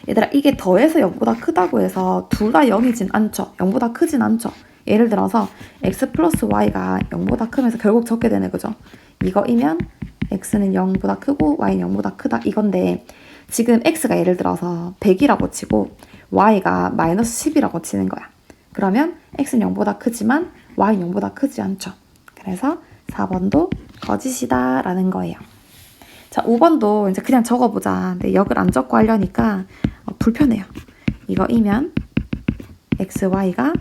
얘들아, 이게 더해서 0보다 크다고 해서 둘 다 0이진 않죠. 0보다 크진 않죠. 예를 들어서 x 플러스 y가 0보다 크면서 결국 적게 되네, 그죠? 이거이면 x는 0보다 크고 y는 0보다 크다 이건데, 지금 x가 예를 들어서 100이라고 치고 y가 마이너스 10이라고 치는 거야. 그러면 x는 0보다 크지만 y는 0보다 크지 않죠. 그래서 4번도 거짓이다 라는 거예요. 자, 5번도 이제 그냥 적어보자. 근데 역을 안 적고 하려니까 불편해요. 이거이면 xy가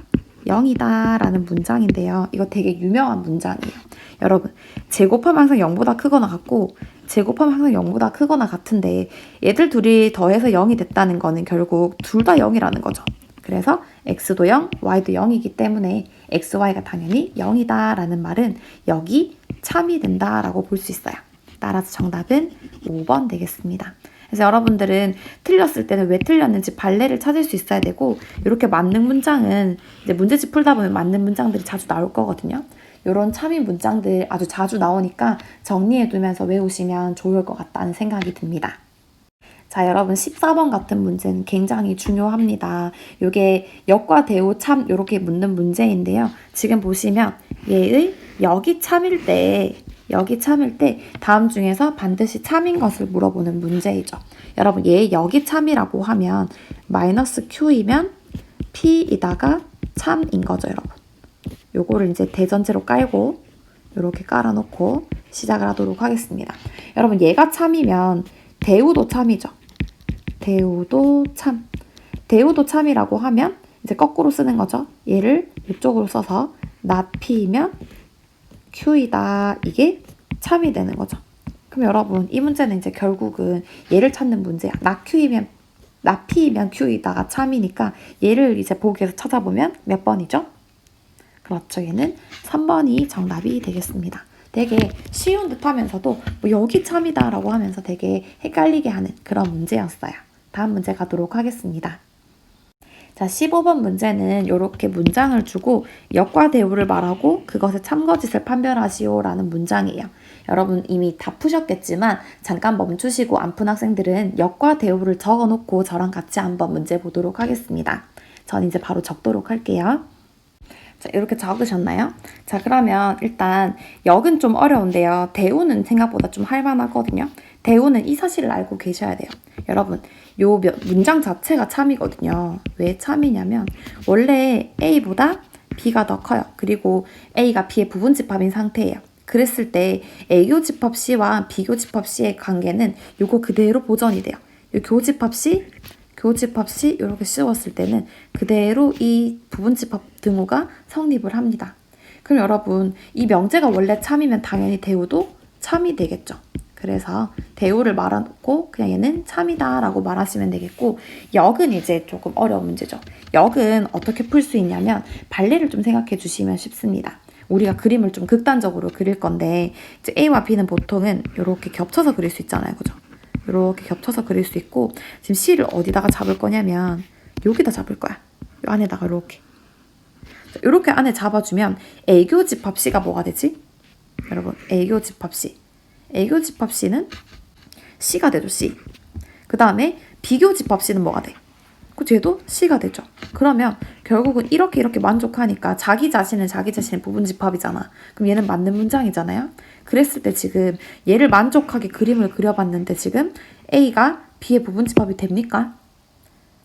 0이다 라는 문장인데요. 이거 되게 유명한 문장이에요. 여러분, 제곱하면 항상 0보다 크거나 같고 제곱하면 항상 0보다 크거나 같은데 얘들 둘이 더해서 0이 됐다는 거는 결국 둘 다 0이라는 거죠. 그래서 x도 0, y도 0이기 때문에 xy가 당연히 0이다 라는 말은 여기 참이 된다 라고 볼 수 있어요. 따라서 정답은 5번 되겠습니다. 그래서 여러분들은 틀렸을 때는 왜 틀렸는지 발레를 찾을 수 있어야 되고, 이렇게 맞는 문장은 이제 문제집 풀다 보면 맞는 문장들이 자주 나올 거거든요. 이런 참인 문장들 아주 자주 나오니까 정리해두면서 외우시면 좋을 것 같다는 생각이 듭니다. 자, 여러분 14번 같은 문제는 굉장히 중요합니다. 이게 역과 대우 참 이렇게 묻는 문제인데요. 지금 보시면 얘의 여기 참일 때 다음 중에서 반드시 참인 것을 물어보는 문제이죠. 여러분 얘 여기 참이라고 하면 마이너스 q이면 p이다가 참인 거죠, 여러분. 요거를 이제 대전제로 깔고 이렇게 깔아놓고 시작을 하도록 하겠습니다. 여러분 얘가 참이면 대우도 참이죠. 대우도 참. 대우도 참이라고 하면 이제 거꾸로 쓰는 거죠. 얘를 이쪽으로 써서 not p이면 q이다. 이게 참이 되는 거죠. 그럼 여러분 이 문제는 이제 결국은 얘를 찾는 문제야. not p이면 q이다가 참이니까 얘를 이제 보기에서 찾아보면 몇 번이죠? 그렇죠. 얘는 3번이 정답이 되겠습니다. 되게 쉬운 듯 하면서도 뭐 여기 참이다 라고 하면서 되게 헷갈리게 하는 그런 문제였어요. 다음 문제 가도록 하겠습니다. 자, 15번 문제는 이렇게 문장을 주고 역과 대우를 말하고 그것의 참거짓을 판별하시오 라는 문장이에요. 여러분 이미 다 푸셨겠지만 잠깐 멈추시고 안 푼 학생들은 역과 대우를 적어놓고 저랑 같이 한번 문제 보도록 하겠습니다. 전 이제 바로 적도록 할게요. 자, 이렇게 적으셨나요? 자, 그러면 일단 역은 좀 어려운데요. 대우는 생각보다 좀 할만하거든요. 대우는 이 사실을 알고 계셔야 돼요. 여러분, 요 문장 자체가 참이거든요. 왜 참이냐면 원래 A보다 B가 더 커요. 그리고 A가 B의 부분집합인 상태예요. 그랬을 때 A교집합 C와 B교집합 C의 관계는 요거 그대로 보존이 돼요. 요 교집합 C 이렇게 씌웠을 때는 그대로 이 부분집합 등호가 성립을 합니다. 그럼 여러분 이 명제가 원래 참이면 당연히 대우도 참이 되겠죠. 그래서 대우를 말아놓고 그냥 얘는 참이다 라고 말하시면 되겠고, 역은 이제 조금 어려운 문제죠. 역은 어떻게 풀 수 있냐면 발레를 좀 생각해 주시면 쉽습니다. 우리가 그림을 좀 극단적으로 그릴 건데 이제 A와 B는 보통은 이렇게 겹쳐서 그릴 수 있잖아요. 그죠? 이렇게 겹쳐서 그릴 수 있고, 지금 C를 어디다가 잡을 거냐면 여기다 잡을 거야. 이 안에다가 이렇게 안에 잡아주면 A교집합 C가 뭐가 되지? 여러분 A교집합 C는 C가 되죠. C. 그 다음에 B교집합 C는 뭐가 돼? 쟤도 C가 되죠. 그러면 결국은 이렇게 만족하니까 자기 자신은 자기 자신의 부분집합이잖아. 그럼 얘는 맞는 문장이잖아요. 그랬을 때 지금 얘를 만족하게 그림을 그려봤는데 지금 A가 B의 부분집합이 됩니까?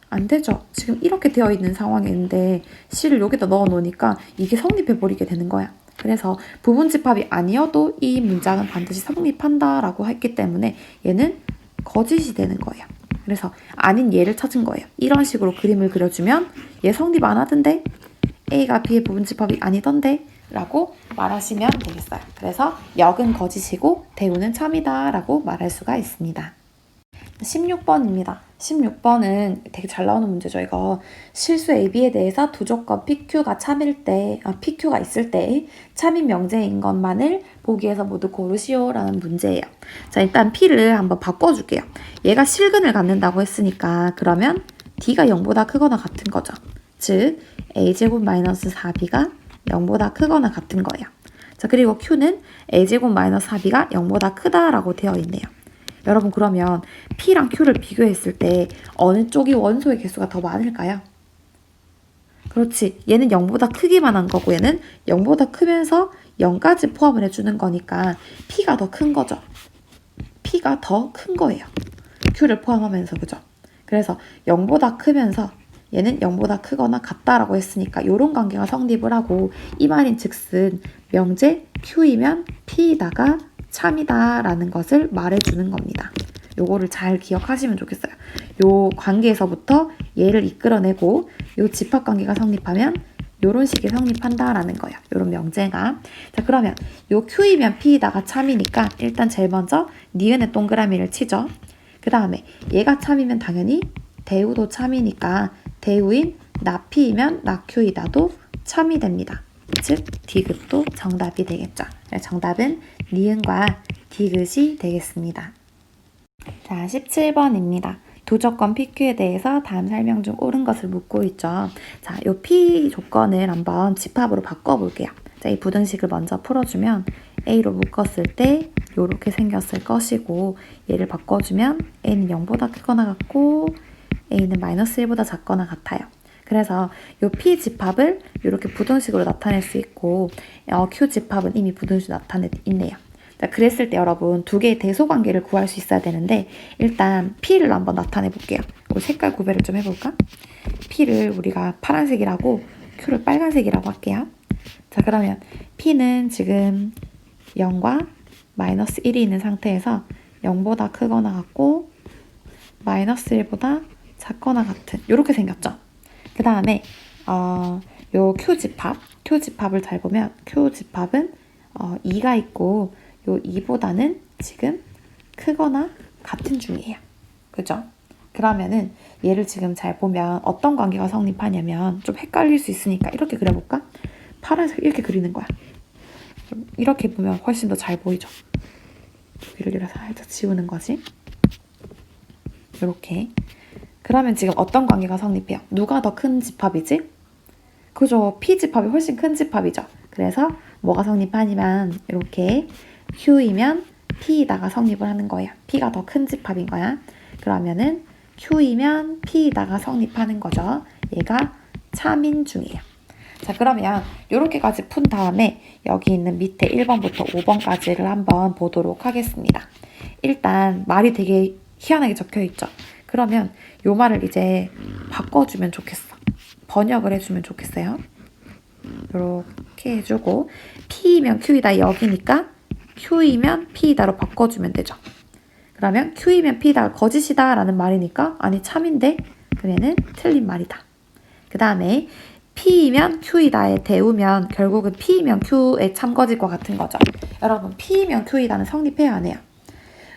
안 되죠. 지금 이렇게 되어 있는 상황인데 C를 여기다 넣어 놓으니까 이게 성립해버리게 되는 거야. 그래서 부분집합이 아니어도 이 문장은 반드시 성립한다라고 했기 때문에 얘는 거짓이 되는 거예요. 그래서 아닌 얘를 찾은 거예요. 이런 식으로 그림을 그려주면 얘 성립 안 하던데? A가 B의 부분집합이 아니던데? 라고 말하시면 되겠어요. 그래서 역은 거짓이고 대우는 참이다 라고 말할 수가 있습니다. 16번입니다. 16번은 되게 잘 나오는 문제죠. 이거 실수 AB에 대해서 두 조건 PQ가 PQ가 있을 때 참인 명제인 것만을 보기에서 모두 고르시오 라는 문제예요. 자, 일단 P를 한번 바꿔줄게요. 얘가 실근을 갖는다고 했으니까 그러면 D가 0보다 크거나 같은 거죠. 즉 A제곱 마이너스 4B가 0보다 크거나 같은 거예요. 자, 그리고 Q는 A제곱 마이너스 4B가 0보다 크다라고 되어 있네요. 여러분 그러면 P랑 Q를 비교했을 때 어느 쪽이 원소의 개수가 더 많을까요? 그렇지. 얘는 0보다 크기만 한 거고 얘는 0보다 크면서 0까지 포함을 해주는 거니까 P가 더 큰 거죠. P가 더 큰 거예요. Q를 포함하면서 그죠? 그래서 0보다 크면서 얘는 0보다 크거나 같다라고 했으니까 이런 관계가 성립을 하고 이 말인 즉슨 명제 Q이면 P다가 참이다 라는 것을 말해주는 겁니다. 요거를 잘 기억하시면 좋겠어요. 요 관계에서부터 얘를 이끌어내고 요 집합관계가 성립하면 요런 식이 성립한다라는 거예요. 요런 명제가. 자 그러면 요 Q이면 P다가 참이니까 일단 제일 먼저 니은의 동그라미를 치죠. 그 다음에 얘가 참이면 당연히 대우도 참이니까 대우인 나 P이면 나 Q이다도 참이 됩니다. 즉 디귿도 정답이 되겠죠. 정답은 니은과 디귿이 되겠습니다. 자 17번입니다. 도적권 PQ에 대해서 다음 설명 중 옳은 것을 묻고 있죠. 자, 요 P 조건을 한번 집합으로 바꿔볼게요. 자, 이 부등식을 먼저 풀어주면 A로 묶었을 때 이렇게 생겼을 것이고 얘를 바꿔주면 A는 0보다 크거나 같고 A는 마이너스 1보다 작거나 같아요. 그래서 요 P 집합을 이렇게 부등식으로 나타낼 수 있고 Q 집합은 이미 부등식으로 나타냈네요. 자, 그랬을 때 여러분 두 개의 대소관계를 구할 수 있어야 되는데 일단 P를 한번 나타내 볼게요. 우리 색깔 구별을 좀 해볼까? P를 우리가 파란색이라고 Q를 빨간색이라고 할게요. 자 그러면 P는 지금 0과 마이너스 1이 있는 상태에서 0보다 크거나 같고 마이너스 1보다 작거나 같은 이렇게 생겼죠. 그 다음에 요 Q집합을 잘 보면 Q집합은 2가 있고 요 2보다는 지금 크거나 같은 중이에요. 그죠? 그러면은 얘를 지금 잘 보면 어떤 관계가 성립하냐면 좀 헷갈릴 수 있으니까 이렇게 그려볼까? 파란색 이렇게 그리는 거야. 이렇게 보면 훨씬 더 잘 보이죠? 여기를 살짝 지우는 거지. 이렇게. 그러면 지금 어떤 관계가 성립해요? 누가 더 큰 집합이지? 그죠? P집합이 훨씬 큰 집합이죠. 그래서 뭐가 성립하냐면 이렇게 Q이면 P다가 성립을 하는 거예요. P가 더 큰 집합인 거야. 그러면은 Q이면 P다가 성립하는 거죠. 얘가 참인 중이에요. 자 그러면 이렇게까지 푼 다음에 여기 있는 밑에 1번부터 5번까지를 한번 보도록 하겠습니다. 일단 말이 되게 희한하게 적혀 있죠. 그러면 요 말을 이제 바꿔주면 좋겠어. 번역을 해주면 좋겠어요. 이렇게 해주고 P이면 Q이다 여기니까 Q이면 P이다로 바꿔주면 되죠. 그러면 Q이면 P이다 거짓이다 라는 말이니까 아니 참인데 그러면은 틀린 말이다. 그 다음에 P이면 Q이다에 대우면 결국은 P이면 Q의 참거짓과 같은 거죠. 여러분 P이면 Q이다는 성립해야 하네요.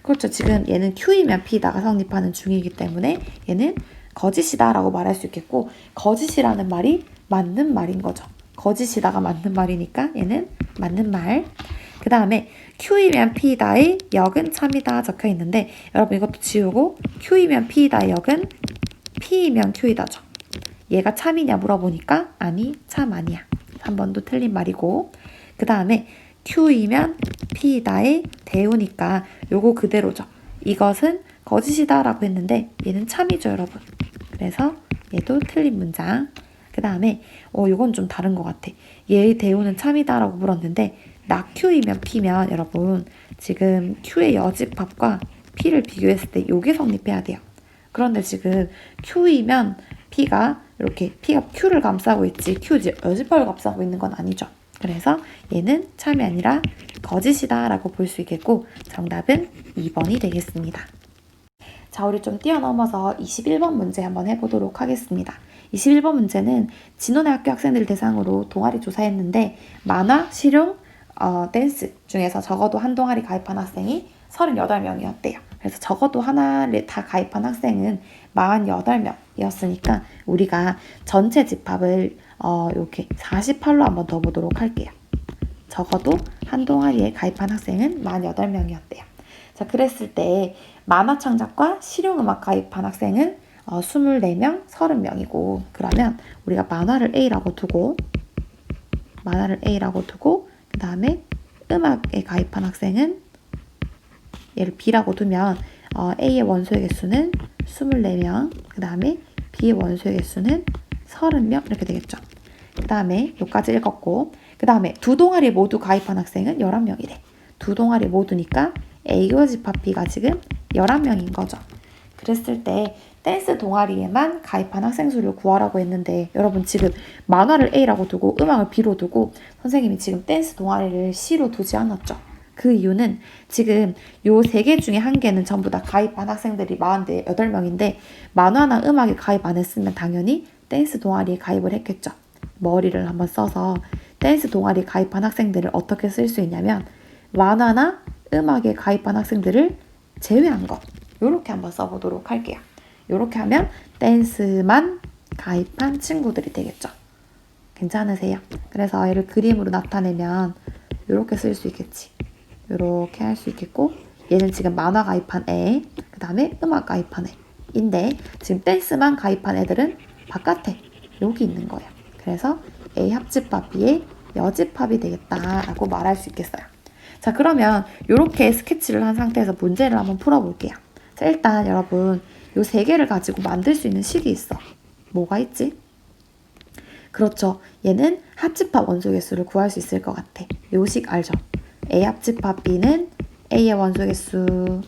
그렇죠. 지금 얘는 Q이면 P이다가 성립하는 중이기 때문에 얘는 거짓이다 라고 말할 수 있겠고 거짓이라는 말이 맞는 말인 거죠. 거짓이다가 맞는 말이니까 얘는 맞는 말. 그 다음에 Q이면 P이다의 역은 참이다 적혀 있는데 여러분 이것도 지우고 Q이면 P이다의 역은 P이면 Q이다죠. 얘가 참이냐 물어보니까 아니 참 아니야. 3번도 틀린 말이고 그 다음에 Q이면 P이다의 대우니까 요거 그대로죠. 이것은 거짓이다 라고 했는데 얘는 참이죠 여러분. 그래서 얘도 틀린 문장. 그 다음에 요건 좀 다른 것 같아. 얘의 대우는 참이다 라고 물었는데 나 Q이면 P면 여러분 지금 Q의 여집합과 P를 비교했을 때 요게 성립해야 돼요. 그런데 지금 Q이면 P가 이렇게 P가 Q를 감싸고 있지 Q 여집합을 감싸고 있는 건 아니죠. 그래서 얘는 참이 아니라 거짓이다 라고 볼 수 있겠고 정답은 2번이 되겠습니다. 자, 우리 좀 뛰어넘어서 21번 문제 한번 해보도록 하겠습니다. 21번 문제는 진원의 학교 학생들을 대상으로 동아리 조사했는데 만화, 실용, 댄스 중에서 적어도 한 동아리 가입한 학생이 38명이었대요. 그래서 적어도 하나를 다 가입한 학생은 48명이었으니까 우리가 전체 집합을 이렇게 48로 한번 더 보도록 할게요. 적어도 한 동아리에 가입한 학생은 48명이었대요. 자, 그랬을 때 만화 창작과 실용음악 가입한 학생은 24명, 30명이고 그러면 우리가 만화를 A라고 두고 그 다음에 음악에 가입한 학생은 얘를 B라고 두면 A의 원소의 개수는 24명, 그 다음에 B의 원소의 개수는 30명 이렇게 되겠죠. 그 다음에 여기까지 읽었고, 그 다음에 두 동아리 모두 가입한 학생은 11명이래. 두 동아리 모두니까 A와 집합 B가 지금 11명인 거죠. 그랬을 때 댄스 동아리에만 가입한 학생 수를 구하라고 했는데, 여러분 지금 만화를 A라고 두고 음악을 B로 두고 선생님이 지금 댄스 동아리를 C로 두지 않았죠. 그 이유는 지금 요 3개 중에 한 개는 전부 다 가입한 학생들이 48명인데 만화나 음악에 가입 안 했으면 당연히 댄스 동아리에 가입을 했겠죠. 머리를 한번 써서 댄스 동아리에 가입한 학생들을 어떻게 쓸 수 있냐면 만화나 음악에 가입한 학생들을 제외한 것, 요렇게 한번 써보도록 할게요. 요렇게 하면 댄스만 가입한 친구들이 되겠죠. 괜찮으세요? 그래서 얘를 그림으로 나타내면 요렇게 쓸 수 있겠지. 요렇게 할 수 있겠고, 얘는 지금 만화 가입한 애, 그 다음에 음악 가입한 애인데 지금 댄스만 가입한 애들은 바깥에 여기 있는 거예요. 그래서 A 합집합 B의 여집합이 되겠다라고 말할 수 있겠어요. 자, 그러면 이렇게 스케치를 한 상태에서 문제를 한번 풀어볼게요. 자, 일단 여러분 요 3개를 가지고 만들 수 있는 식이 있어. 뭐가 있지? 그렇죠. 얘는 합집합 원소 개수를 구할 수 있을 것 같아. 요 식 알죠? A 합집합 B는 A의 원소 개수,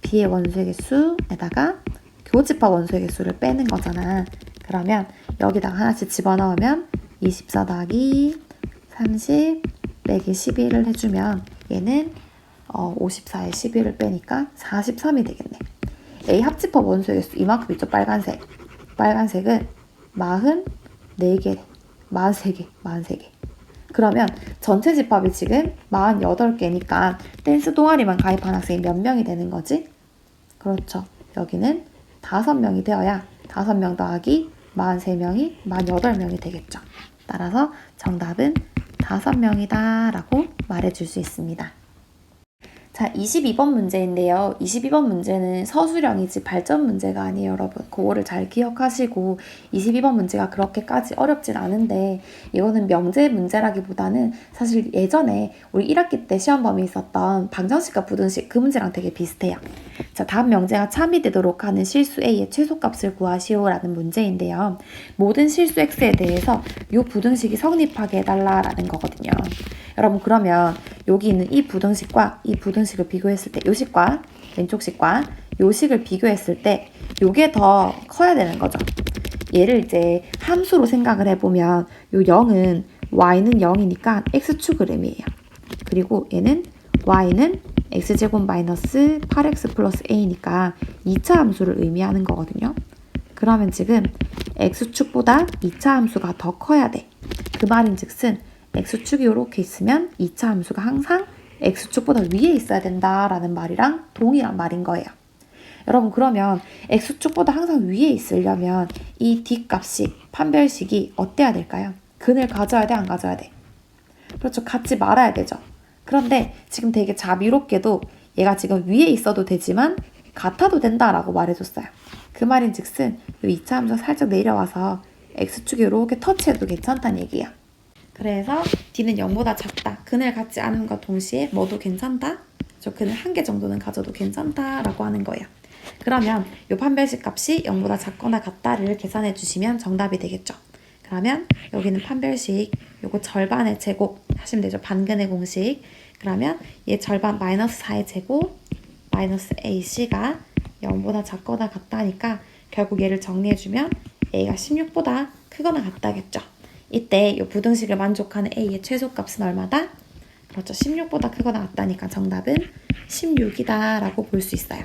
B의 원소 개수에다가 교집합 원소 개수를 빼는 거잖아. 그러면 여기다가 하나씩 집어넣으면 24 더하기 30 빼기 11을 해주면 얘는 54에 11을 빼니까 43이 되겠네. A 합집합 원소의 개수 이만큼 있죠. 빨간색. 빨간색은 44개, 43개. 그러면 전체 집합이 지금 48개니까 댄스 동아리만 가입한 학생이 몇 명이 되는 거지? 그렇죠. 여기는 5명이 되어야 5명 더하기 43명이 48명이 되겠죠. 따라서 정답은 5명이다 라고 말해줄 수 있습니다. 자, 22번 문제인데요. 22번 문제는 서술형이지 발전 문제가 아니에요, 여러분. 그거를 잘 기억하시고 22번 문제가 그렇게까지 어렵진 않은데 이거는 명제 문제라기보다는 사실 예전에 우리 1학기 때 시험 범위 있었던 방정식과 부등식 그 문제랑 되게 비슷해요. 자, 다음 명제가 참이되도록 하는 실수 A의 최소값을 구하시오라는 문제인데요. 모든 실수 X에 대해서 이 부등식이 성립하게 해달라라는 거거든요. 여러분 그러면 여기 있는 이 부등식과 이 부등식을 비교했을 때 요 식과 왼쪽 식과 요 식을 비교했을 때 요게 더 커야 되는 거죠. 얘를 이제 함수로 생각을 해보면 요 0은 y는 0이니까 x축을 의미해요. 그리고 얘는 y는 x제곱 마이너스 8x 플러스 a니까 2차 함수를 의미하는 거거든요. 그러면 지금 x축보다 2차 함수가 더 커야 돼. 그 말인 즉슨 x축이 이렇게 있으면 2차 함수가 항상 x축보다 위에 있어야 된다라는 말이랑 동일한 말인 거예요. 여러분 그러면 x축보다 항상 위에 있으려면 이 뒷값이 판별식이 어때야 될까요? 근을 가져야 돼, 안 가져야 돼? 그렇죠. 갖지 말아야 되죠. 그런데 지금 되게 자비롭게도 얘가 지금 위에 있어도 되지만 같아도 된다라고 말해줬어요. 그 말인 즉슨 이 2차 함수가 살짝 내려와서 x축이 이렇게 터치해도 괜찮다는 얘기야. 그래서 D는 0보다 작다. 근을 갖지 않음과 동시에 뭐도 괜찮다. 저 근을 1개 정도는 가져도 괜찮다라고 하는 거예요. 그러면 이 판별식 값이 0보다 작거나 같다를 계산해 주시면 정답이 되겠죠. 그러면 여기는 판별식 요거 절반의 제곱 하시면 되죠. 반근의 공식. 그러면 얘 절반 마이너스 4의 제곱 마이너스 AC가 0보다 작거나 같다니까 결국 얘를 정리해주면 A가 16보다 크거나 같다겠죠. 이때 이 부등식을 만족하는 A의 최소값은 얼마다? 그렇죠. 16보다 크거나 같다니까 정답은 16이다 라고 볼 수 있어요.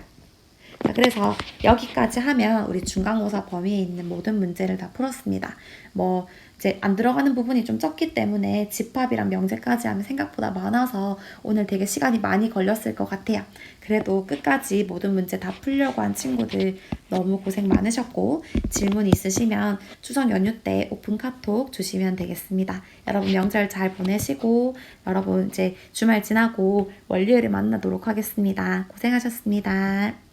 자, 그래서 여기까지 하면 우리 중간고사 범위에 있는 모든 문제를 다 풀었습니다. 뭐 이제 안 들어가는 부분이 좀 적기 때문에 집합이랑 명제까지 하면 생각보다 많아서 오늘 되게 시간이 많이 걸렸을 것 같아요. 그래도 끝까지 모든 문제 다 풀려고 한 친구들 너무 고생 많으셨고 질문 있으시면 추석 연휴 때 오픈 카톡 주시면 되겠습니다. 여러분 명절 잘 보내시고 여러분 이제 주말 지나고 월요일에 만나도록 하겠습니다. 고생하셨습니다.